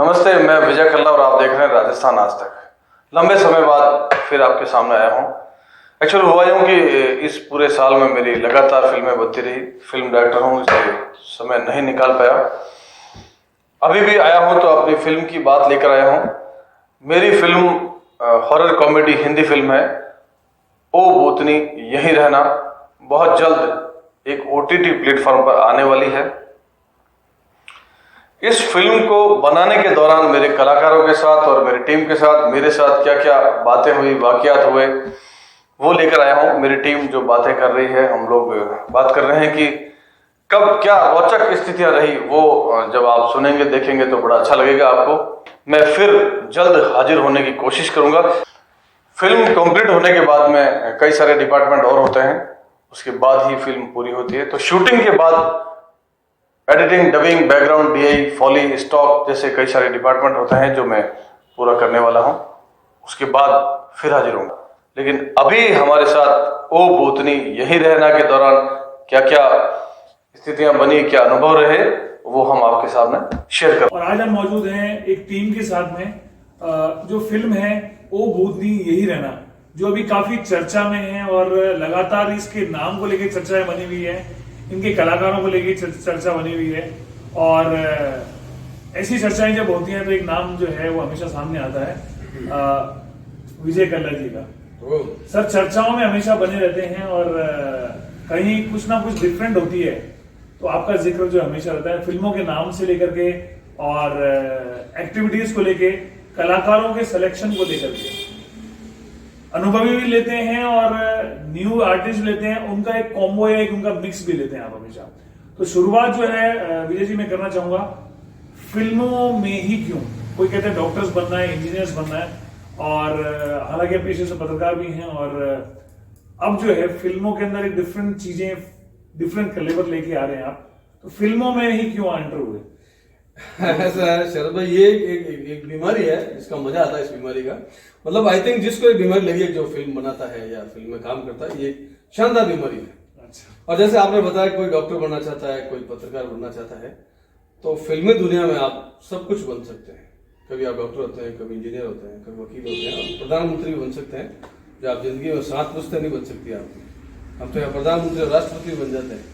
नमस्ते, मैं विजय कल्ला और आप देख रहे हैं राजस्थान आज तक। लंबे समय बाद फिर आपके सामने आया हूँ। एक्चुअल हुआ यूँ कि इस पूरे साल में मेरी लगातार फिल्में बनती रही। फिल्म डायरेक्टर हूँ, इसलिए समय नहीं निकाल पाया। अभी भी आया हूँ तो अपनी फिल्म की बात लेकर आया हूँ। मेरी film horror comedy Hindi film है ओ भूतनी यहीं रहना। बहुत जल्द एक OTT प्लेटफॉर्म पर आने वाली है। इस फिल्म को बनाने के दौरान मेरे कलाकारों के साथ और मेरी टीम के साथ मेरे साथ क्या क्या बातें हुई, वाकयात हुए, वो लेकर आया हूँ। मेरी टीम जो बातें कर रही है, हम लोग बात कर रहे हैं कि कब क्या रोचक स्थितियां रही, वो जब आप सुनेंगे देखेंगे तो बड़ा अच्छा लगेगा आपको। मैं फिर जल्द हाजिर होने की कोशिश करूंगा। फिल्म कंप्लीट होने के बाद में कई सारे डिपार्टमेंट और होते हैं, उसके बाद ही फिल्म पूरी होती है। तो शूटिंग के बाद editing, dubbing, background, DI, foley, stock जैसे कई सारे डिपार्टमेंट होते हैं जो मैं पूरा करने वाला हूं। उसके बाद फिर हाजिर होऊंगा। लेकिन अभी हमारे साथ ओ भूतनी यहीं रहना के दौरान क्या क्या स्थितियां बनी, क्या अनुभव रहे, वो हम आपके सामने शेयर कर। और आज हम मौजूद हैं एक टीम के साथ में जो फिल्म है ओ भूतनी यही रहना, जो अभी काफी चर्चा में है और लगातार इसके नाम को लेकर चर्चाएं बनी हुई है, इनके कलाकारों को लेकर चर्चा बनी हुई है। और ऐसी चर्चाएं जब होती हैं तो एक नाम जो है वो हमेशा सामने आता है, विजय कल्ला जी का। सर चर्चाओं में हमेशा बने रहते हैं और कहीं कुछ ना कुछ डिफरेंट होती है तो आपका जिक्र जो हमेशा रहता है, फिल्मों के नाम से लेकर के और एक्टिविटीज को लेके, कलाकारों के सिलेक्शन को लेकर के, अनुभवी भी लेते हैं और न्यू आर्टिस्ट लेते हैं, उनका एक कॉम्बो या एक उनका मिक्स भी लेते हैं आप हमेशा। तो शुरुआत जो है विजय जी मैं करना चाहूंगा, फिल्मों में ही क्यों? कोई कहते हैं डॉक्टर्स बनना है, इंजीनियर्स बनना है, और हालांकि आप पेशे से पत्रकार भी हैं, और अब जो है फिल्मों के अंदर एक डिफरेंट चीजें, डिफरेंट कलेवर लेके आ रहे हैं आप, तो फिल्मों में ही क्यों एंटर हुए? ऐसा है शरद भाई, ये एक बीमारी है जिसका मजा आता है इस बीमारी का। मतलब आई थिंक जिसको एक बीमारी लगी है, जो फिल्म बनाता है या फिल्म में काम करता है, ये शानदार बीमारी है। अच्छा। और जैसे आपने बताया, कोई डॉक्टर बनना चाहता है, कोई पत्रकार बनना चाहता है, तो फिल्मी दुनिया में आप सब कुछ बन सकते हैं। कभी आप डॉक्टर होते हैं, कभी इंजीनियर होते हैं, कभी वकील होते हैं, और प्रधानमंत्री भी बन सकते हैं। जो आप जिंदगी में 7 पुश्तें नहीं बन सकती आपकी, हम तो यहाँ प्रधानमंत्री और राष्ट्रपति बन जाते हैं।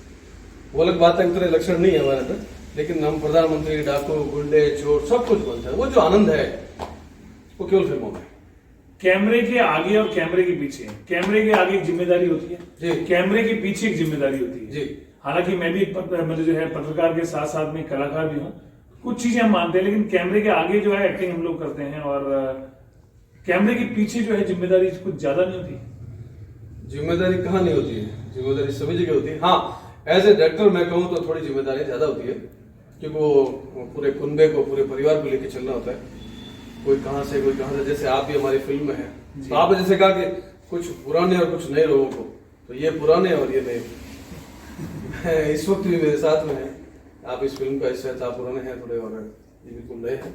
वो अलग बात है, उतने लक्षण नहीं है हमारे अंदर, लेकिन हम प्रधानमंत्री, डाकू, गुंडे, चोर सब कुछ बनते हैं। वो जो आनंद है वो केवल फिल्मों में। कैमरे के आगे और कैमरे के पीछे, कैमरे के आगे एक जिम्मेदारी होती है जी, कैमरे के पीछे एक जिम्मेदारी होती है जी। हालांकि मैं भी मतलब जो है पत्रकार के साथ साथ में कलाकार भी हूँ, कुछ चीजें हम मानते हैं, लेकिन कैमरे के आगे जो है एक्टिंग हम लोग करते हैं, और कैमरे के पीछे जो है जिम्मेदारी कुछ ज्यादा नहीं होती। जिम्मेदारी कहाँ नहीं होती है, जिम्मेदारी सभी जगह होती है। हाँ, एज ए डायरेक्टर मैं कहूँ तो थोड़ी जिम्मेदारी ज्यादा होती है, क्योंकि वो पूरे कुनबे को, पूरे परिवार को लेकर चलना होता है। कोई कहाँ से, कोई कहाँ से। जैसे आप भी हमारी फिल्म में है, तो आपने जैसे कहा कि कुछ पुराने और कुछ नए लोगों को, तो ये पुराने और ये नए इस वक्त भी मेरे साथ में है। आप इस फिल्म का हिस्सा, आप पुराने हैं थोड़े और ये बिल्कुल नए हैं,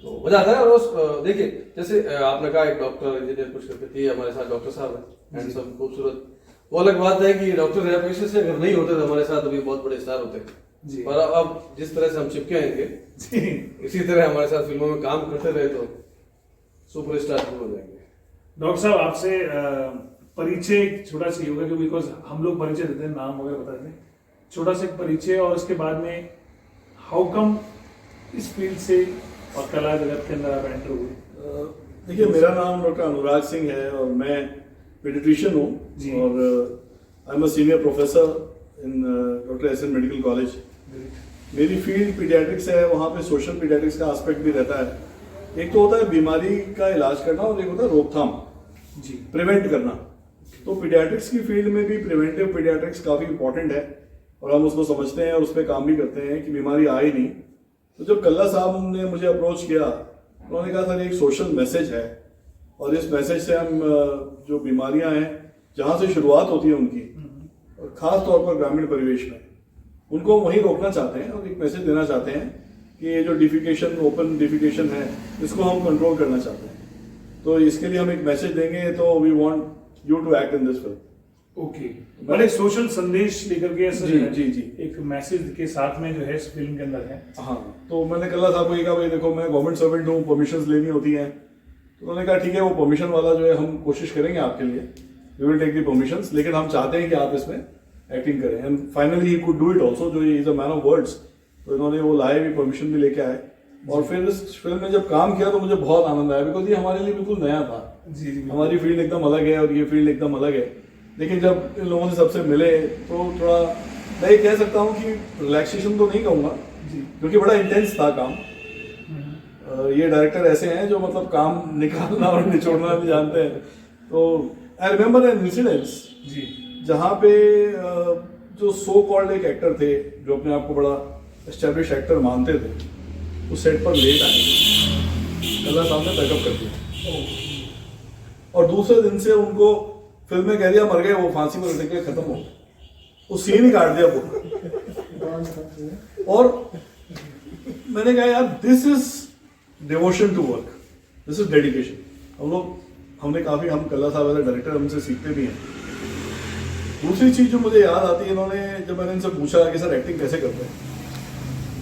तो मजा आता है। और देखिए, जैसे आपने कहा एक डॉक्टर, इंजीनियर कुछ करके थी, हमारे साथ डॉक्टर साहब है, हैंडसम, खूबसूरत। वो अलग बात है कि डॉक्टर है पेशे से, अगर नहीं होते तो हमारे साथ अभी बहुत बड़े स्टार होते हैं। पर अब जिस तरह से हम चिपके आएंगे, इसी तरह हमारे साथ फिल्मों में काम करते रहे तो सुपरस्टार हो जाएंगे। डॉक्टर साहब आपसे परिचय छोटा सा ही होगा, क्योंकि बिकॉज हम लोग परिचय देते हैं, नाम वगैरह बताते हैं, छोटा सा परिचय, और उसके बाद में हाउ कम इस फील्ड से और कला जगत के अंदर आप एंटर हुए? देखिए, मेरा नाम डॉक्टर अनुराग सिंह है और मैं पेडिट्रिशियन हूँ, और I am a senior professor in doctor SN medical college. मेरी फील्ड पीडियाट्रिक्स है, वहाँ पे सोशल पीडियाट्रिक्स का एस्पेक्ट भी रहता है। एक तो होता है बीमारी का इलाज करना और एक होता है रोकथाम, जी, प्रिवेंट करना। तो पीडियाट्रिक्स की फील्ड में भी प्रिवेंटिव पीडियाट्रिक्स काफ़ी इंपॉर्टेंट है, और हम उसको समझते हैं और उस पर काम भी करते हैं कि बीमारी आए नहीं। तो जब कल्ला साहब ने मुझे अप्रोच किया, उन्होंने कहा सर एक सोशल मैसेज है, और इस मैसेज से हम जो बीमारियां हैं जहाँ से शुरुआत होती है उनकी, और खास तौर पर ग्रामीण परिवेश में, उनको वहीं रोकना चाहते हैं और एक मैसेज देना चाहते हैं कि ये जो डिफिकेशन, ओपन डिफिकेशन है, इसको हम कंट्रोल करना चाहते हैं। तो इसके लिए हम एक मैसेज देंगे, तो we want you to act in this film. Okay, बड़े सोशल संदेश लेकर के ऐसा जी, जो है, जी, जी। एक मैसेज के साथ में जो है इस फिल्म के अंदर है। हाँ, तो मैंने कल्ला साहब को ये कहा भाई देखो मैं गवर्नमेंट सर्वेंट हूँ, परमिशंस लेनी होती हैं। तो उन्होंने कहा ठीक है, वो परमिशन वाला जो है हम कोशिश करेंगे आपके लिए, we will take the permissions, लेकिन हम चाहते हैं कि आप इसमें एक्टिंग करें। And finally he could do it also, जो is a man of words. तो इन्होंने वो लाए भी, परमिशन भी लेके आए, और फिर इस फिल्म में जब काम किया तो मुझे बहुत आनंद आया, बिकॉज ये हमारे लिए बिल्कुल नया था। जी जी, हमारी फील्ड एकदम अलग है और ये फील्ड एकदम अलग है, लेकिन जब इन लोगों से सबसे मिले तो थोड़ा, मैं ये कह सकता हूँ कि रिलैक्सेशन तो नहीं कहूँगा जी। क्योंकि बड़ा इंटेंस था काम। ये डायरेक्टर ऐसे हैं जो मतलब काम निकालना और निचोड़ना भी जानते हैं। तो आई रिमेम्बर एन इंसिडेंस जी जहाँ पे जो सो कॉल्ड एक एक्टर थे जो अपने आप को बड़ा एस्टेब्लिश एक्टर मानते थे, वो सेट पर लेट आए, कल्ला साहब ने पैकअप कर दिया और दूसरे दिन से उनको फिल्म में कह दिया मर गए, वो फांसी पर लटक के खत्म हो, वो सीन ही काट दिया पूरा। और मैंने कहा यार this is devotion to work, this is dedication. हमने काफी, हम कल्ला साहब ऐसे डायरेक्टर हमसे सीखते भी हैं। दूसरी चीज जो मुझे याद आती है, इन्होंने जब मैंने इनसे पूछा कि सर एक्टिंग कैसे करते हैं,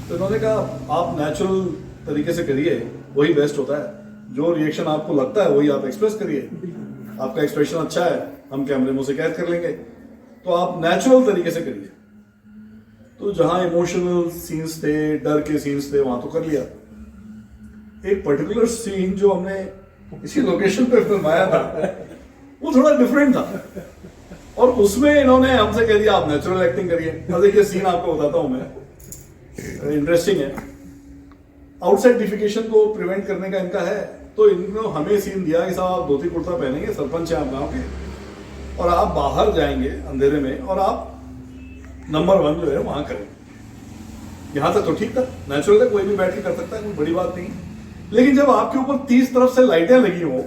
तो इन्होंने कहा आप नेचुरल तरीके से करिए, वही बेस्ट होता है। जो रिएक्शन आपको लगता है वही आप एक्सप्रेस करिए, आपका एक्सप्रेशन अच्छा है हम कैमरे में उसे कैद कर लेंगे, तो आप नेचुरल तरीके से करिए। तो जहां इमोशनल सीन्स थे, डर के सीन्स थे, वहां तो कर लिया। एक पर्टिकुलर सीन जो हमने इसी लोकेशन पे फिल्माया था वो थोड़ा डिफरेंट था, और उसमें इन्होंने हमसे कह दिया आप नेचुरल एक्टिंग करिए। अब देखिए सीन आपको बताता हूं मैं, इंटरेस्टिंग है। आउटसाइडिफिकेशन को प्रिवेंट करने का इनका है, तो इन्होंने हमें सीन दिया कि साहब आप धोती कुर्ता पहनेंगे, सरपंच हैं आप गाँव के, और आप बाहर जाएंगे अंधेरे में और आप नंबर 1 जो है वहां करेंगे। यहां तक तो ठीक था, नेचुरल है, कोई भी बैठ के कर सकता है, कोई बड़ी बात नहीं। लेकिन जब आपके ऊपर 30 तरफ से लाइटें लगी हो,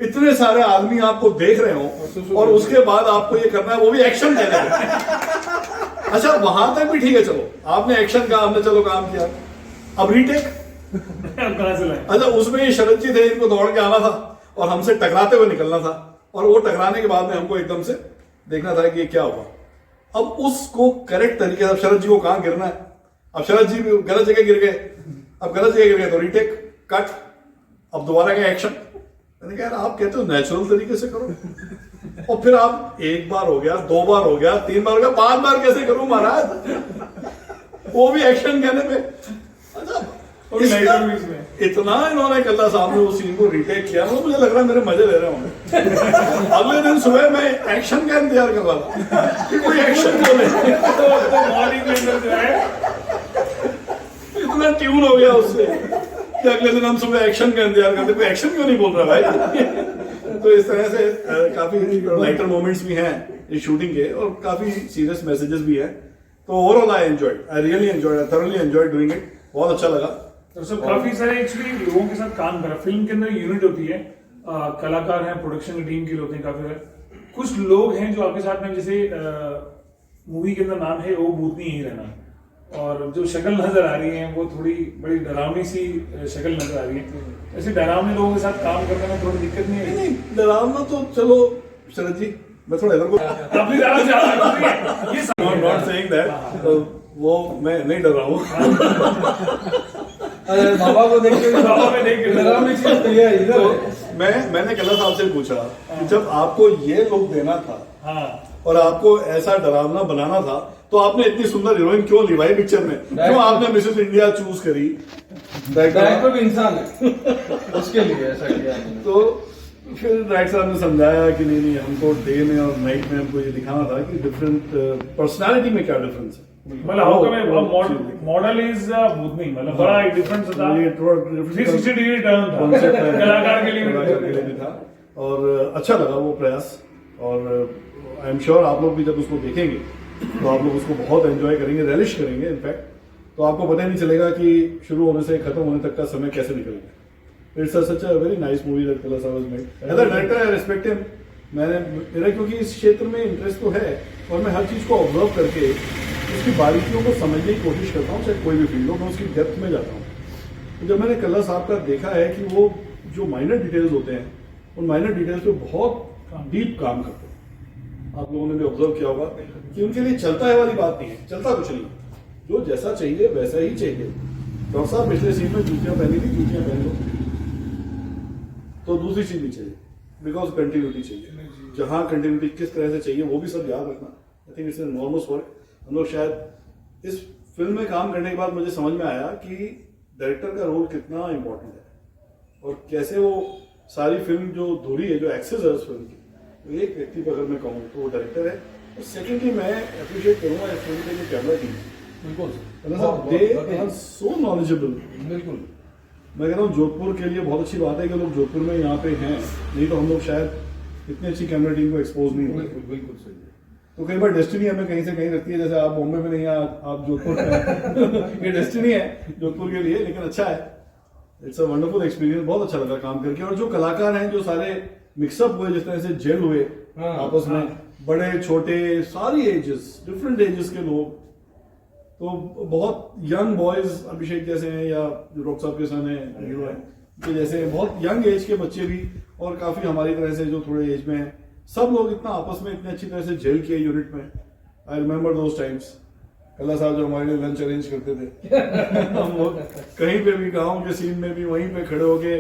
इतने सारे आदमी आपको देख रहे हो, और उसके बाद आपको ये करना है, वो भी एक्शन देने में। अच्छा वहां तक भी ठीक है, चलो आपने एक्शन का, हमने चलो काम किया, अब रीटेक कहाँ से लाए? अच्छा उसमें ये शरद जी थे, इनको दौड़ के आना था और हमसे टकराते हुए निकलना था, और वो टकराने के बाद में हमको एकदम से देखना था कि ये क्या हुआ। अब उसको करेक्ट तरीके से, अब शरद जी को कहां गिरना है, अब शरद जी भी गलत जगह गिर गए, अब गलत जगह गिर गए तो रीटेक, कट, अब दोबारा का एक्शन। मैंने कहा यार आप कहते हो नेचुरल तरीके से करो, और फिर आप 1 बार हो गया, 2 बार हो गया, 3 बार हो गया, 5 बार कैसे करूं महाराज, वो भी एक्शन कहने पे। अच्छा इतना इन्होंने कल्ला साहब ने उस सीन को रीटेक किया, वो मुझे लग रहा है मेरे मजे ले रहे होंगे। अगले दिन सुबह मैं एक्शन का इंतजार कर रहा था कि कोई एक्शन बोले, तो मॉर्निंग में अंदर जो है इतना ट्यून हो गया उससे कि अगले दिन हम सुबह एक्शन का इंतजार करते, कोई एक्शन क्यों नहीं बोल रहा भाई। तो इस तरह से काफी लाइटर मोमेंट्स भी हैं इस शूटिंग के, और काफी सीरियस मैसेजेस भी हैं। तो overall I enjoyed, I really enjoyed, I thoroughly enjoyed doing it, बहुत अच्छा लगा। तो सब काफी सारे एक्चुअली लोगों के साथ काम करा। फिल्म के अंदर यूनिट होती है, कलाकार हैं, प्रोडक्शन की टीम के लोग हैं काफी सारे। कुछ लोग हैं जो आपके साथ में, जैसे मूवी के अंदर नाम है ओ भूतनी यही रहना, और जो शक्ल नजर आ रही है वो थोड़ी बड़ी डरावनी सी शक्ल नजर आ रही है। ऐसे डरावने लोगों के साथ काम करने में थोड़ी दिक्कत नहीं है? नहीं डरावना तो चलो शरद जी, मैं थोड़ा इधर को काफी ज्यादा ये नॉट सेइंग दैट, वो मैं नहीं डर रहा हूँ। अरे बाबा को देख के बाबा में देख के डरावनी चीज तो ये है इधर है। मैंने कल्ला साहब से पूछा कि जब आपको ये लुक देना था हाँ और आपको ऐसा डरावना बनाना था, तो आपने इतनी सुंदर हीरोइन क्यों ली भाई पिक्चर में, क्यों आपने मिसेस इंडिया चूज करी? डायरेक्टर भी इंसान है, उसके लिए ऐसा किया हमने। तो फिर डायरेक्टर साहब ने समझाया कि नहीं हमको डे में और नाइट में हमको ये दिखाना था कि डिफरेंट पर्सनालिटी में क्या डिफरेंस है। मतलब हाउ कम मॉडल इज भूतनी, मतलब बड़ा एक डिफरेंस था, ये थोड़ा 360 डिग्री टर्न था concept है, कलाकार के लिए भी था, और अच्छा लगा वो प्रयास। और आई एम श्योर आप लोग भी जब उसको देखेंगे तो आप लोग उसको बहुत एंजॉय करेंगे, रेलिश करेंगे इनफैक्ट, तो आपको पता ही नहीं चलेगा कि शुरू होने से खत्म होने तक का समय कैसे निकल गया। It's such a very nice movie that Kalla साहब has made. As a director I respect him, मेरा क्योंकि इस क्षेत्र में इंटरेस्ट तो है, और मैं हर चीज को ऑब्जर्व करके उसकी बारीकियों को समझने की कोशिश करता हूँ, चाहे कोई भी फील्ड हो, मैं उसकी डेप्थ में जाता हूँ। तो जब मैंने कल्ला साहब का देखा है कि वो जो माइनर डिटेल्स होते हैं, उन माइनर डिटेल्स पे बहुत डीप काम करते हैं, आप लोगों ने भी ऑब्जर्व किया होगा कि उनके लिए चलता है वाली बात नहीं है, चलता कुछ नहीं, जो जैसा चाहिए वैसा ही चाहिए। डॉक्टर साहब पिछले सीन में जूतियां पहनी थी, जूतियां पहन लो, तो दूसरी चीज नहीं चाहिए, बिकॉज कंटिन्यूटी चाहिए। जहां कंटिन्यूटी किस तरह से चाहिए वो भी सब याद रखना। I think it's enormous work. हम लोग शायद इस फिल्म में काम करने के बाद मुझे समझ में आया कि डायरेक्टर का रोल कितना इंपॉर्टेंट है और कैसे वो सारी फिल्म जो धुरी है, जो एक्सेस है उस फिल्म की, तो एक व्यक्ति पर अगर मैं कहूँ तो वो डायरेक्टर है। और सेकेंडली मैं अप्रिशिएट करूंगा इस फिल्म के जो कैमरा टीम, बिल्कुल दे आर सो नॉलेजेबल। बिल्कुल मैं कह रहा हूँ जोधपुर के लिए बहुत अच्छी बात है कि लोग जोधपुर में यहाँ पे हैं, नहीं तो हम लोग शायद इतनी अच्छी कैमरा टीम को एक्सपोज नहीं होते। बिल्कुल बिल्कुल सही है। तो कई बार डेस्टिनी हमें कहीं से कहीं रखती है, जैसे आप बॉम्बे में नहीं, आप जोधपुर में ये डेस्टिनी है जोधपुर के लिए, लेकिन अच्छा है। इट्स अ वंडरफुल एक्सपीरियंस, बहुत अच्छा लगा काम करके। और जो कलाकार हैं, जो सारे मिक्सअप हुए, जिस तरह से जेल हुए आपस में, बड़े छोटे सारी एजेस, डिफरेंट एजेस के लोग, तो बहुत यंग बॉयज अभिषेक जैसे हैं, या जो डॉक्टर साहब के सन है हीरो है कि जैसे बहुत यंग एज के बच्चे भी, और काफी हमारी तरह से जो थोड़े एज में हैं, सब लोग इतना आपस में इतने अच्छी तरह से जेल किए यूनिट में। I remember those times. Kalla साहब जो हमारे लिए लंच अरेंज करते थे हम लोग कहीं पे भी, गाँव के सीन में भी वहीं पे खड़े होके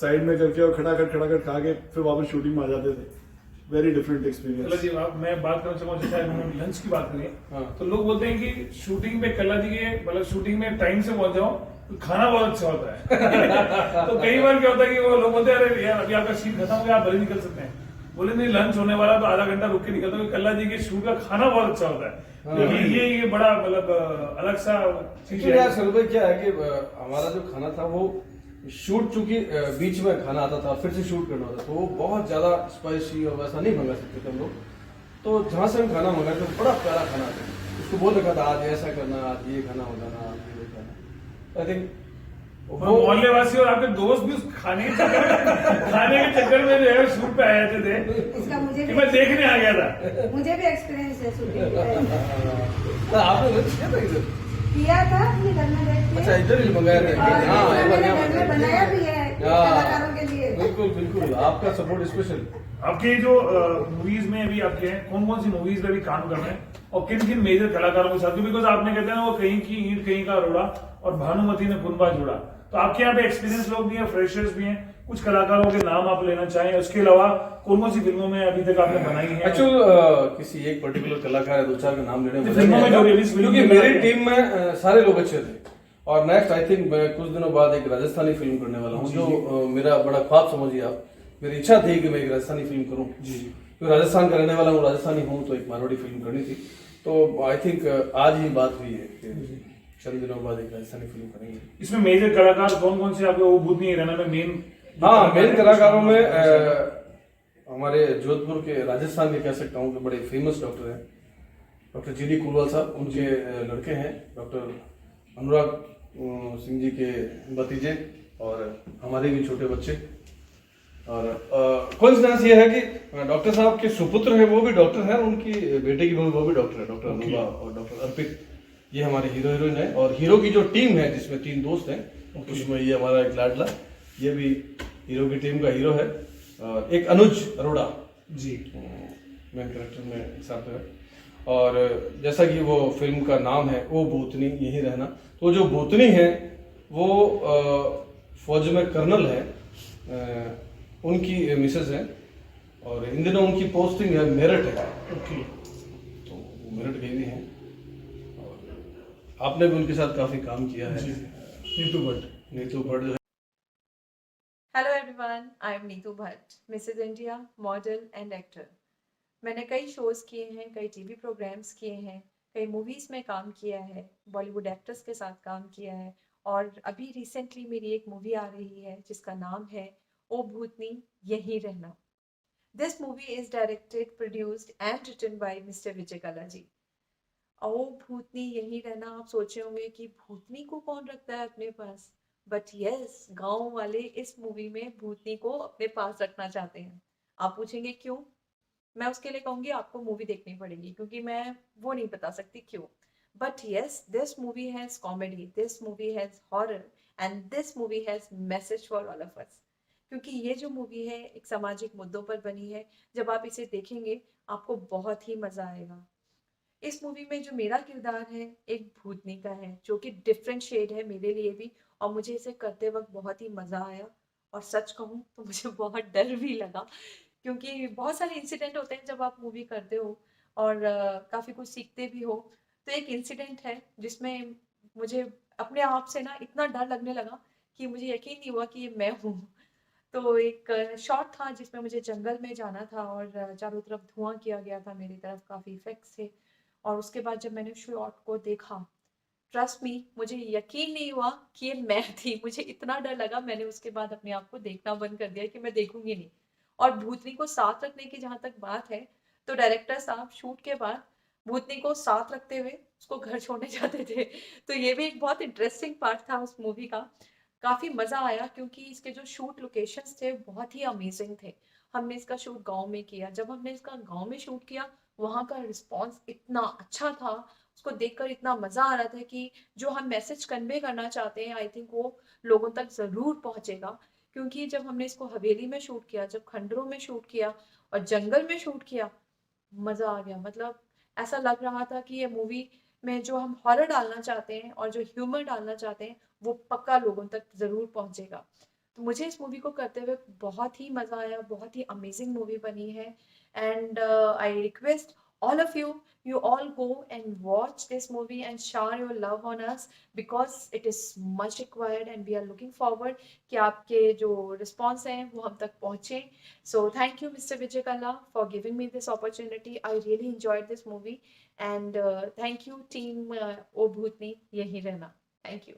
साइड में करके और खटाखट खा के फिर वापस शूटिंग में आ जाते थे। Very different experience. जी मैं बात करना चाहूंगा, जैसे उन्होंने लंच की बात करी, तो लोग बोलते हैं कि शूटिंग में कल्ला जी के, मतलब शूटिंग में टाइम से पहुंच जाओ तो खाना बहुत अच्छा होता है तो कई बार क्या होता है कि वो लोग बोलते हैं अरे यार अभी आपका सीन खत्म हो गया, आप भले निकल सकते हैं। बोले नहीं, लंच होने वाला तो आधा घंटा रुक के निकलता हूँ, कल्ला जी के शूट का खाना बहुत अच्छा होता है। ये बड़ा मतलब अलग सा चीज है। यार सर भाई क्या है कि हमारा जो खाना था वो शूट, चूंकि बीच में खाना आता था फिर से शूट करना होता, तो वो बहुत ज्यादा स्पाइसी और वैसा नहीं मंगा सकते थे हम लोग। तो जहां से हम खाना मंगाए थे बड़ा प्यारा खाना था, उसको बोल रखा था आज ऐसा करना, आज ये खाना हो जाना, आज ये खाना। आई थिंक वो मोहल्ले वासी और आपके दोस्त भी उस खाने के चक्कर में जो है शूट पे आए थे इसका मुझे कि भी मैं देखने आ गया था। मुझे भी एक्सपीरियंस है शूटिंग का। आपने लंच किया था इधर? किया था अपने घर में बैठ के। अच्छा इधर ही मंगाया था। और हाँ, मैंने घर में बनाया भी है कलाकारों के लिए। बिल्कुल बिल्कुल, आपका सपोर्ट स्पेशल। आपके जो मूवीज में अभी आपके हैं, कौन कौन सी मूवीज में भी काम कर रहे हैं और किन किन मेजर कलाकारों के साथ? बिकॉज आपने कहते हैं ना, वो कहीं की ईंट कहीं का रोड़ा और भानुमति ने कुनबा जोड़ा। तो आपके यहाँ पे एक्सपीरियंस लोग भी हैं, फ्रेशर्स भी हैं, कुछ कलाकारों के नाम आप लेना चाहें? उसके अलावा कौन कौन सी फिल्मों में अभी तक आपने बनाई है? एक्चुअल किसी एक पर्टिकुलर कलाकार है, दो चार के नाम लेने में फिल्मों में जो रिलीज, क्योंकि मेरी टीम में सारे लोग अच्छे थे। और नेक्स्ट आई थिंक मैं कुछ दिनों बाद एक राजस्थानी फिल्म करने वाला हूँ, जो मेरा बड़ा ख्वाब समझिए आप। मेरी इच्छा थी कि मैं एक राजस्थानी फिल्म करूँ, क्योंकि राजस्थान का रहने वाला हूँ, राजस्थानी हूँ, तो एक मारवाड़ी फिल्म करनी थी। तो आई थिंक आज ही बात हुई है कि चंद दिनों बाद एक राजस्थानी फिल्म करेंगे। इसमें मेजर कलाकार कौन कौन से आपके? वो भूतनी रहना में मेन, हाँ मेन कलाकारों में हमारे जोधपुर के, राजस्थान के कह सकता हूँ कि बड़े फेमस डॉक्टर हैं, डॉक्टर जी डी कुलवाल साहब। उनके लड़के हैं डॉक्टर अनुराग सिंह जी के भतीजे, और हमारे भी छोटे बच्चे। और कोइंसिडेंस ये है कि डॉक्टर साहब के सुपुत्र हैं, वो भी डॉक्टर हैं, उनकी बेटे की वो भी डॉक्टर है, डॉक्टर अनुभा और डॉक्टर अर्पित। ये हमारे हीरो हीरोइन है, और हीरो की जो टीम है जिसमें 3 दोस्त हैं, उसमें ये हमारा एक लाडला, ये भी हीरो की टीम का हीरो है, और एक अनुज अरोड़ा जी मेन कैरेक्टर में एक साथ है। और जैसा कि वो फिल्म का नाम है, वो भूतनी यही रहना, तो जो भूतनी है वो फौज में कर्नल है, उनकी मिसेस है, और इन दिनों उनकी पोस्टिंग है मेरठ है, तो वो मेरठ गई हुई हैं। और आपने भी उनके साथ काफी काम किया है। नीतू भट्ट जो है। Hello everyone, I am Neetu Bhatt, Mrs India, model and actor. मैंने कई शोज़ किए हैं, कई टीवी प्रोग्राम्स किए हैं, कई मूवीज़ में काम किया है, बॉलीवुड एक्टर्स के साथ काम किया है, और अभी रिसेंटली मेरी एक मूवी आ रही है जिसका नाम है ओ भूतनी यहीं रहना। This movie is directed, produced and written by mister Vijay Kala ji. ओ भूतनी यहीं रहना, आप सोचे होंगे कि भूतनी को कौन रखता है अपने पास, बट यस, गांव वाले इस मूवी में भूतनी को अपने पास रखना चाहते हैं। आप पूछेंगे क्यों? मैं उसके लिए कहूँगी आपको मूवी देखनी पड़ेगी, क्योंकि मैं वो नहीं बता सकती क्यों। But yes, this movie has comedy, this movie has horror, and this movie has message for all of us. क्योंकि ये जो मूवी है एक सामाजिक मुद्दों पर बनी है। जब आप इसे देखेंगे आपको बहुत ही मज़ा आएगा। इस मूवी में जो मेरा किरदार है एक भूतनी का है, जो कि डिफरेंट शेड है मेरे लिए भी, और मुझे इसे करते वक्त बहुत ही मज़ा आया। और सच कहूँ तो मुझे बहुत डर भी लगा, क्योंकि बहुत सारे इंसिडेंट होते हैं जब आप मूवी करते हो और काफ़ी कुछ सीखते भी हो। तो एक इंसिडेंट है जिसमें मुझे अपने आप से ना इतना डर लगने लगा कि मुझे यकीन नहीं हुआ कि ये मैं हूँ। तो एक शॉट था जिसमें मुझे जंगल में जाना था और चारों तरफ धुआं किया गया था, मेरी तरफ काफ़ी इफेक्ट्स थे। और उसके बाद जब मैंने शॉट को देखा, ट्रस्ट मी, मुझे यकीन नहीं हुआ कि ये मैं थी। मुझे इतना डर लगा, मैंने उसके बाद अपने आप को देखना बंद कर दिया कि मैं देखूंगी नहीं। और भूतनी को साथ रखने की जहाँ तक बात है, तो डायरेक्टर साहब शूट के बाद भूतनी को साथ रखते हुए उसको घर छोड़ने जाते थे। तो ये भी एक बहुत इंटरेस्टिंग पार्ट था उस मूवी का। काफ़ी मज़ा आया क्योंकि इसके जो शूट लोकेशंस थे बहुत ही अमेजिंग थे। हमने इसका शूट गांव में किया। जब हमने इसका गांव में शूट किया, वहाँ का रिस्पांस इतना अच्छा था, उसको देखकर इतना मज़ा आ रहा था कि जो हम मैसेज कन्वे करना चाहते हैं आई थिंक वो लोगों तक ज़रूर पहुँचेगा। क्योंकि जब हमने इसको हवेली में शूट किया, जब खंडरों में शूट किया और जंगल में शूट किया, मज़ा आ गया। मतलब ऐसा लग रहा था कि ये मूवी में जो हम हॉरर डालना चाहते हैं और जो ह्यूमर डालना चाहते हैं वो पक्का लोगों तक ज़रूर पहुंचेगा। तो मुझे इस मूवी को करते हुए बहुत ही मज़ा आया, बहुत ही अमेजिंग मूवी बनी है। And I request all of you, you all go and watch this movie and share your love on us because it is much required and we are looking forward कि आपके जो response हैं वो हम तक पहुँचे। So thank you Mr. Vijay Kalla for giving me this opportunity. I really enjoyed this movie and thank you team ओ भूतनी, यही रहना। Thank you.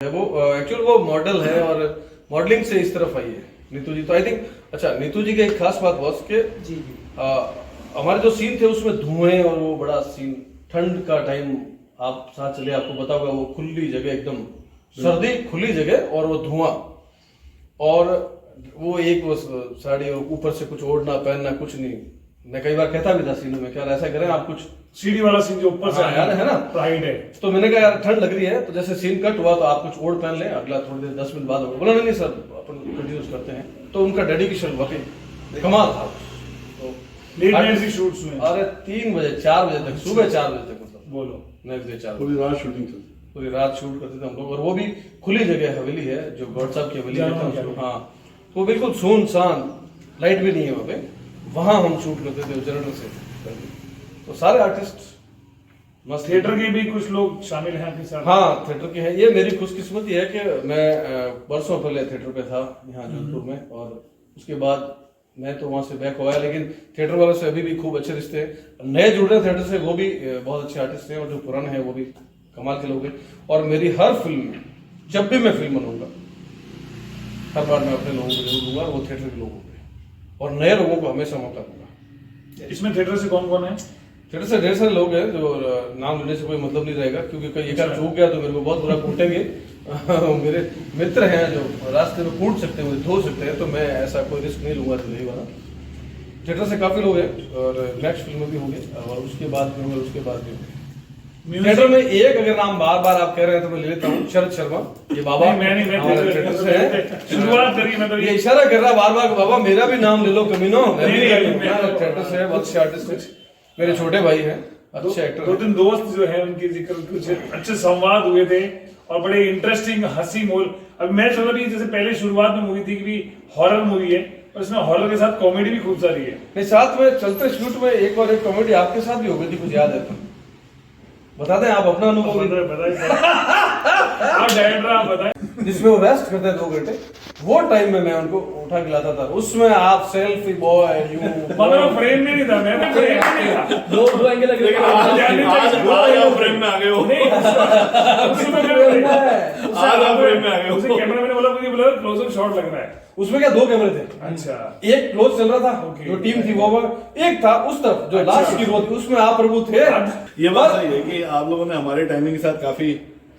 वो एक्चुअल वो मॉडल है और मॉडलिंग से इस तरफ आई है नीतू जी। तो आई थिंक अच्छा, नीतू जी की एक खास बात बॉस के हमारे जो सीन थे उसमें धुएं और वो बड़ा सीन, ठंड का टाइम, आप साथ चले आपको पता होगा, वो खुली जगह, एकदम सर्दी खुली जगह और वो धुआं, और वो एक वो साड़ी ऊपर से कुछ ओढ़ना पहनना कुछ नहीं। मैं कई बार कहता भी था सीनों में, क्या ऐसा करें आप कुछ सीढ़ी वाला सीन जो ऊपर से यार है ना, प्राइड है। तो मैंने कहा यार ठंड लग रही है, तो जैसे सीन कट हुआ तो आप कुछ ओढ़ पहन लें, अगला थोड़ी देर 10 मिनट बाद होगा। बोला नहीं सर अपन कंटिन्यूस करते हैं। तो उनका डेडिकेशन वाकई कमाल था। तो लेट नाइट भी शूट्स हुए। अरे 3 बजे 4 बजे तक, सुबह 4 बजे तक, मतलब बोलो नेक्स्ट डे 4 पूरी रात शूटिंग थी, पूरी रात शूट करते थे हम लोग। और वो भी खुली जगह हवेली है, जो गौड साहब की हवेली कहते हैं उसको। हाँ, तो बिल्कुल सुनसान, लाइट भी नहीं है वहाँ पे, वहां हम शूट करते थे जनरल से। तो सारे आर्टिस्ट मस्त। थिएटर के भी कुछ लोग शामिल हैं आपके साथ? हाँ, थिएटर के हैं। ये मेरी खुशकिस्मती है कि मैं बरसों पहले थिएटर पे था यहाँ जोधपुर में, और उसके बाद मैं तो वहां से बैक हो गया। लेकिन थिएटर वालों से अभी भी खूब अच्छे रिश्ते हैं। नए जुड़ रहे थिएटर से, वो भी बहुत अच्छे आर्टिस्ट हैं, और जो पुराने हैं वो भी कमाल के लोग हैं। और मेरी हर फिल्म में, जब भी मैं फिल्म बनाऊंगा, हर बार मैं अपने लोगों को जरूर दूंगा, वो थिएटर के लोगों को, और नए लोगों को हमेशा मौका दूंगा। इसमें थिएटर से कौन कौन है? थिएटर से ढेर सारे लोग हैं, जो नाम लेने से कोई मतलब नहीं रहेगा, क्योंकि कहीं एक बार चूक गया तो मेरे को बहुत बुरा कूटेंगे। मेरे मित्र हैं जो रास्ते में कूट सकते हैं, मुझे धो सकते हैं, तो मैं ऐसा कोई रिस्क नहीं लूंगा दिल्ली वाला। थिएटर से काफी लोग हैं, और नेक्स्ट फिल्म में भी होंगे, और उसके बाद भी होंगे, उसके बाद भी होंगे। थिएटर में एक अगर नाम बार बार आप कह रहे हैं तो मैं ले लेता हूँ, शरद शर्मा। ये बाबा थिएटर से है, शुरुआत करी मैं तो ये इशारा कर रहा बार बार, बाबा मेरा भी नाम ले लो कमीनो। थिएटर से बहुत अच्छे आर्टिस्ट, मेरे छोटे भाई हैं, अच्छे एक्टर। 2-3 दोस्त जो है उनके जिक्र कुछ अच्छे संवाद हुए थे और बड़े इंटरेस्टिंग हंसी मोल। अब मैं सोच रही जैसे पहले शुरुआत में मूवी थी कि हॉरर मूवी है, और इसमें हॉरर के साथ कॉमेडी भी खूब सारी है। नहीं, साथ में चलते शूट में एक और एक कॉमेडी आपके साथ भी हो गई थी, कुछ याद है तो बता दें आप अपना अनुभव। जिसमें वो रेस्ट करते हैं 2 घंटे, वो टाइम में मैं उनको उठा के लाता था। उसमें आप सेल्फी बॉय यू फ्रेम में नहीं था, मैं तो फ्रेम में नहीं था। दो एंगल लगे, आज फ्रेम में आ गए हो। उसे कैमरा मैंने बोला क्लोजअप शॉट लग रहा है। उसमें क्या 2 कैमरे थे। अच्छा, एक क्लोज चल रहा था, जो टीम थी वो, एक था उस तरफ जो लास्ट की रो थी, उसमें आप प्रभु थे। ये बात सही है कि आप लोगों ने हमारे टाइमिंग के साथ काफी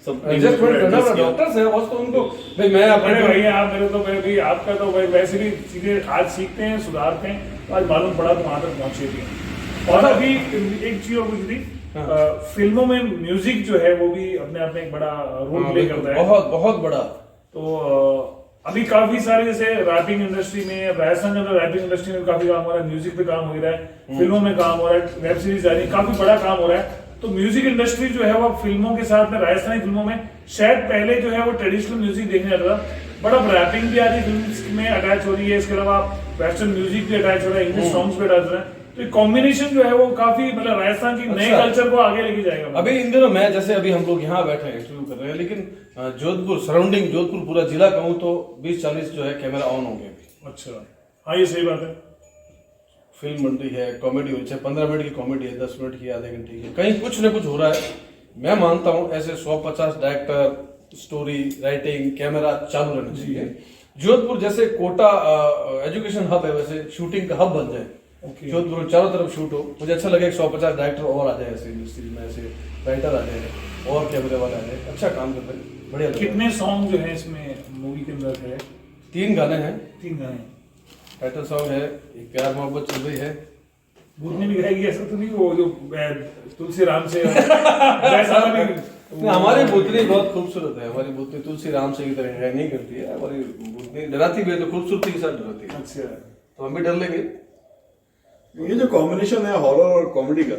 सब एडजस्टमेंट करना पड़ा। डॉक्टर्स हैं बस, तो उनको भाई मैं अपने भाई आप मेरे तो भाई आपका तो भाई वैसे भी चीजें आज सीखते हैं, सुधारते हैं, तो आज मालूम पड़ा तो वहां तक पहुंचे भी। और अभी एक चीज और कुछ थी, फिल्मों में म्यूजिक जो है वो भी अपने आप में एक बड़ा रोल प्ले करता है, बहुत बहुत बड़ा। तो अभी काफी सारे जैसे रैपिंग इंडस्ट्री में, राजस्थान के अंदर रैपिंग इंडस्ट्री में काफी काम हो रहा है, म्यूजिक पे काम हो रहा है, फिल्मों में काम हो रहा है, वेब सीरीज आ रही है, काफी बड़ा काम हो रहा है। तो म्यूजिक इंडस्ट्री जो है वो फिल्मों के साथ में, राजस्थानी फिल्मों में शायद पहले जो है वो ट्रेडिशनल म्यूजिक देखने जाता था, बट अब रैपिंग भी आधी फिल्म में अटैच हो रही है, इसके अलावा वेस्टर्न म्यूजिक भी अटैच हो रहा है, इंग्लिश सॉन्ग्स भी अटैच हो रहे हैं। तो कॉम्बिनेशन जो है वो काफी मतलब राजस्थान की नए कल्चर को आगे लेके जाएगा। अभी इन दिनों मैं जैसे अभी हम लोग यहाँ बैठे हैं इंटरव्यू कर रहे हैं, लेकिन जोधपुर सराउंडिंग, जोधपुर पूरा जिला कहूँ तो 20-40 जो है कैमरा ऑन होंगे अभी। अच्छा, हाँ ये सही बात है। फिल्म बन रही है, कॉमेडी हो रही है, 15 मिनट की कॉमेडी है, 10 मिनट की, आधे घंटे की, कहीं कुछ न कुछ हो रहा है। मैं मानता हूँ ऐसे 150 डायरेक्टर, स्टोरी राइटिंग, कैमरा चालू रहना चाहिए। जोधपुर जैसे कोटा एजुकेशन हब है, वैसे शूटिंग का हब बन जाए। जोधपुर में चारों तरफ शूट हो, मुझे अच्छा लगे 150 डायरेक्टर और आ जाए ऐसे इंडस्ट्री में, ऐसे राइटर आ जाए और कैमरे वाले आ जाए, अच्छा काम करते हैं, बढ़िया। कितने सॉन्ग जो है इसमें मूवी के अंदर है? 3 गाने हैं। 3 गाने। टाइटल सॉन्ग है, एक प्यार मोहब्बत चल रही है, भूतनी भी गाएगी ऐसा तो नहीं, वो जो तुलसी राम से वैसा नहीं। हमारी भूतनी बहुत खूबसूरत है, हमारी भूतनी तुलसी राम से की तरह नहीं करती है, हमारी भूतनी डराती भी है तो खूबसूरती के साथ डराती है। अच्छा, तो हम भी डर लेंगे। ये जो कॉम्बिनेशन है हॉरर और कॉमेडी का,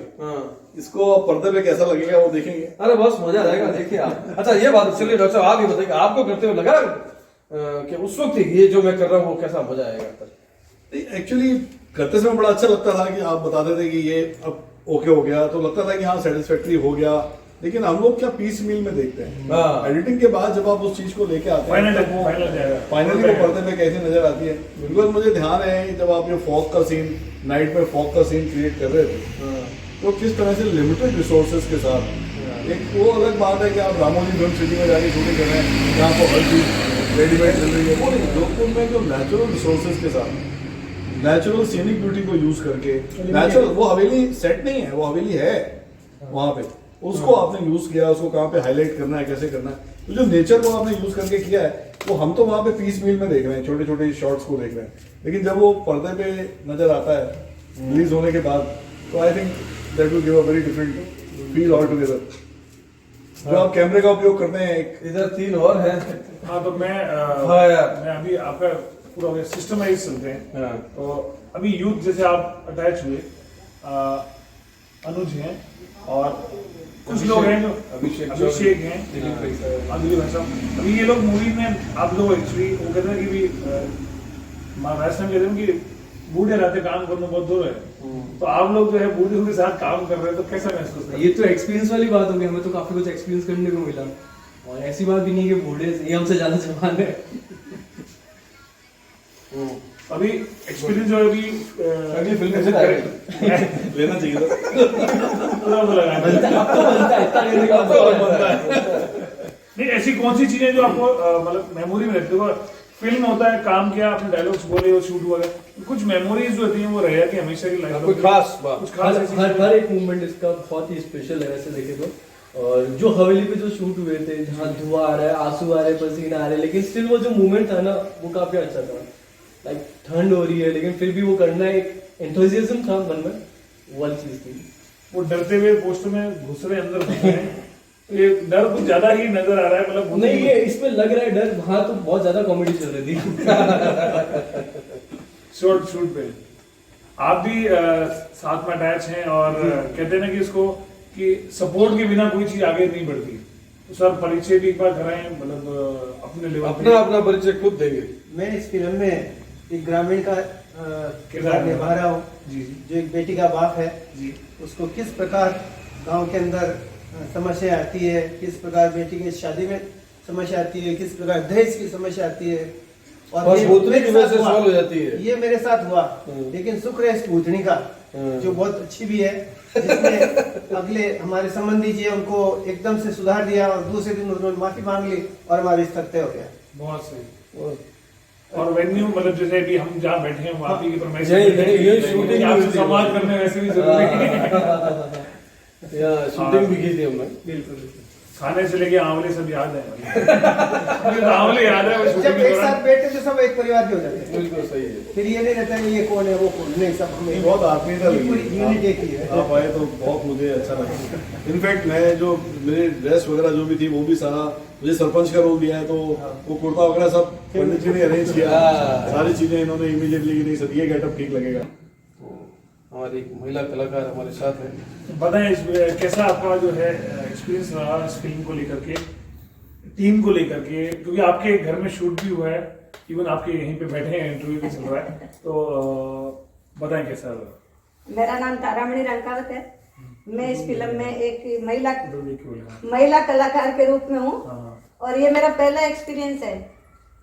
इसको पर्दे पे कैसा लगेगा वो देखेंगे। अरे बस मजा आएगा, देखिए आप। अच्छा ये बात चलिए डॉक्टर साहब आप ही बताइए, आपको करते हुए लगा कि उस वक्त ये जो मैं कर रहा हूँ वो कैसा मजा आएगा? एक्चुअली करते समय बड़ा अच्छा लगता था कि आप बताते थे कि ये अब ओके हो गया, तो लगता था कि हाँ सेटिस्फैक्ट्री हो गया। लेकिन हम लोग क्या पीस मील में देखते हैं, एडिटिंग के बाद जब आप उस चीज को लेके आते हैं फाइनली वो पर्दे पे कैसी नजर आती है। बिकॉज मुझे ध्यान है जब आप ये फॉग का सीन, नाइट में फॉग का सीन क्रिएट कर रहे थे, तो किस तरह से लिमिटेड रिसोर्सेज के साथ, एक वो अलग बात है कि आप रामोजी फिल्म सिटी में जाके शूटिंग कर रहे हैं जहाँ पर हर चीज रेडीमेड चल रही है, वो नहीं, जोधपुर में जो नेचुरल रिसोर्सेज के साथ, नेचुरल सीनिक ब्यूटी को यूज करके, नेचुरल, वो हवेली सेट नहीं है, वो हवेली है वहां पे, उसको आपने यूज किया, उसको कहाँ पे हाईलाइट करना है, कैसे करना है, तो जो नेचर को आपने यूज करके किया है, वो हम तो वहां पे पीस मील में देख रहे हैं, छोटे छोटे शॉट्स को देख रहे हैं, लेकिन जब वो पर्दे पे नजर आता है रिलीज होने के बाद, तो I think that will give a very different feel all together. जो आप कैमरे का उपयोग करते हैं, इधर 3 और है। हाँ, तो मैं अभी आपका पूरा सिस्टमाइज चलते हैं। तो अभी यूथ जैसे आप अटैच हुए, अनुज हैं और कुछ लोग हैं जो अभिषेक हैं, दिलीप भाई साहब, अभी ये लोग मूवी में आप लोग एक्चुअली वो कहते हैं कि भी राजस्थान कहते हैं कि बूढ़े रहते काम करना बहुत दूर है, तो आप लोग जो है बूढ़े के साथ काम कर रहे हैं, तो कैसा महसूस है? ये तो एक्सपीरियंस वाली बात होगी, हमें तो काफी कुछ एक्सपीरियंस करने को मिला, और ऐसी बात भी नहीं कि बूढ़े ये हमसे ज्यादा जवान है। अभी एक्सपीरियंस जो अभी फिल्म लेना चाहिए था। नहीं, ऐसी कौन सी चीजें जो आपको मतलब मेमोरी में रहती है? फिल्म होता है, काम किया, आपने डायलॉग्स बोले और शूट हुआ, कुछ मेमोरीज जो होती हैं वो रह कि हमेशा की लाइफ कोई खास बात, कुछ खास ऐसी हर एक मूवमेंट इसका बहुत ही स्पेशल है वैसे देखे तो। और जो हवेली पे जो शूट हुए थे, जहाँ धुआं आ रहा है, आंसू आ रहे हैं, पसीना आ रहे हैं, लेकिन स्टिल वो जो मूवमेंट था ना वो काफी अच्छा था। लाइक ठंड हो रही है लेकिन फिर भी वो करना, एक एंथुसियाज्म था मन में, वो वाली चीज थी। वो डरते हुए पोस्ट में घुस रहे अंदर घुस रहे हैं, ये डर कुछ ज्यादा ही नजर आ रहा है, मतलब नहीं ये इसमें लग रहा है डर, वहां तो बहुत ज्यादा कॉमेडी चल रही थी। शूट पे आप भी साथ में अटैच हैं और कहते हैं ना कि इसको कि सपोर्ट के बिना कोई चीज आगे नहीं बढ़ती। तो सर परिचय भी एक बार कराएं, मतलब अपने लेवल अपना परिचय खुद देंगे। मैं इस फिल्म में एक ग्रामीण का किरदार निभा रहा हूँ, जो एक बेटी का बाप है, उसको किस प्रकार गांव के अंदर समस्या आती है, किस प्रकार बेटी की शादी में समस्या आती है, किस प्रकार दहेज की समस्या आती है, और ये भूतनी की वजह से हुआ। सॉल्व हो जाती है। ये मेरे साथ हुआ, लेकिन शुक्र है इस भूतनी का जो बहुत अच्छी भी है, जिसने अगले हमारे संबंधी जी उनको एकदम से सुधार दिया और दूसरे दिन उन्होंने माफी मांग ली और हमारा रिश्ता तय हो गया। बहुत सही। और वेन्यू मतलब जैसे अभी हम जहाँ बैठे हैं वहाँ की फरमाइश संवाद करने वैसे भी जरूरी है। शूटिंग भी की थी हमने। बिल्कुल, खाने से लेके आंवले सब याद है। आंवले याद है। जब एक साथ बैठते तो सब एक परिवार के हो जाते हैं। बिल्कुल सही है। फिर ये नहीं रहता है ये कौन है वो कौन नहीं, सब हमें बहुत आत्मीयता लगी, पूरी यूनिट एक ही है। आप आए तो बहुत मुझे अच्छा लगा। इनफैक्ट मैं जो मेरे ड्रेस वगैरह जो भी थी वो भी सारा मुझे सरपंच का रोल दिया है, तो वो कुर्ता वगैरह सब पंडित जी ने अरेंज किया, सारी चीजें इन्होंने इमीडिएटली कि नहीं सर ये गेटअप ठीक लगेगा। तो हमारी एक महिला कलाकार हमारे साथ है। बताएं कैसा आपका जो है एक्सपीरियंस रहा इस फिल्म को लेकर के, टीम को लेकर के, क्योंकि आपके घर में शूट भी हुआ है, इवन आपके यहीं पे बैठे हैं, इंटरव्यू भी चल रहा है, तो बताएं कैसा रहा। मेरा नाम तारामणि रंकावत है। मैं इस फिल्म में एक महिला कलाकार के रूप में हूँ और ये मेरा पहला एक्सपीरियंस है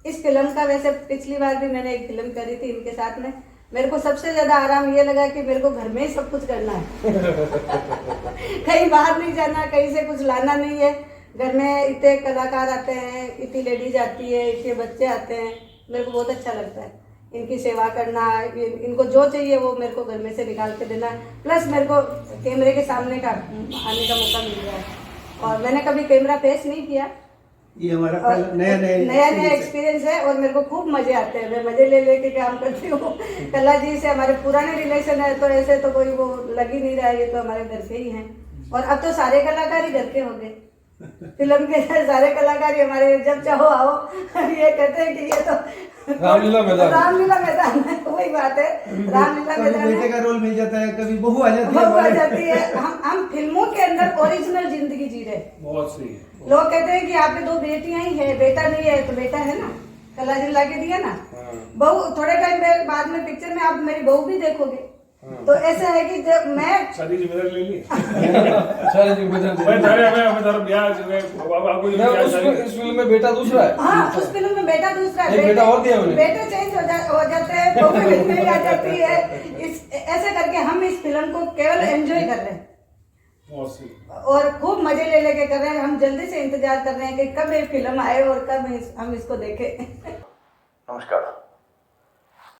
इस फिल्म का। वैसे पिछली बार भी मैंने एक फिल्म करी थी इनके साथ में। मेरे को सबसे ज्यादा आराम ये लगा कि मेरे को घर में ही सब कुछ करना है कहीं बाहर नहीं जाना, कहीं से कुछ लाना नहीं है। घर में इतने कलाकार आते हैं, इतनी लेडीज आती है, इतने बच्चे आते हैं, मेरे को बहुत अच्छा लगता है इनकी सेवा करना। इनको जो चाहिए वो मेरे को घर में से निकाल के देना, प्लस मेरे को कैमरे के सामने का आने का मौका मिल गया है और मैंने कभी कैमरा फेस नहीं किया। ये हमारा नया एक्सपीरियंस है और मेरे को खूब मजे आते हैं। मैं मजे ले लेके काम करती हूँ। कला जी से हमारे पुराने रिलेशन है, तो ऐसे तो कोई वो लग ही नहीं रहा है, ये तो हमारे घर के ही हैं। और अब तो सारे कलाकार ही घर के हो गए, फिल्म के सारे कलाकार ही हमारे, जब चाहो आओ। ये कहते हैं कि ये तो रामलीला मैदान है, वही बात है, रामलीला मैदान है। बेटे का रोल मिल जाता है, कभी बहू आ जाती है। हम फिल्मों के अंदर ओरिजिनल जिंदगी जी रहे। बहुत सही है। लोग कहते हैं कि आपके 2 बेटियां ही है, बेटा नहीं है, तो बेटा है ना, कला जी ला के दिया ना। बहू थोड़े टाइम बाद में पिक्चर में आप मेरी बहू भी देखोगे। तो ऐसा है कि जब मैं शादी जिम्मेदारी ले ली सारी इस फिल्म में बेटा दूसरा है। हाँ, उस फिल्म में बेटा दूसरा है, बेटा और दिया उन्हें। बेटे चेंज हो जाते हैं, बहू मिल जाती है। ऐसे करके हम इस फिल्म को केवल एंजॉय कर रहे हैं और खूब मजे ले लेके कर रहे हैं। हम जल्दी से इंतजार कर रहे हैं कि कब ये फिल्म आए और कब हम इसको देखें। नमस्कार।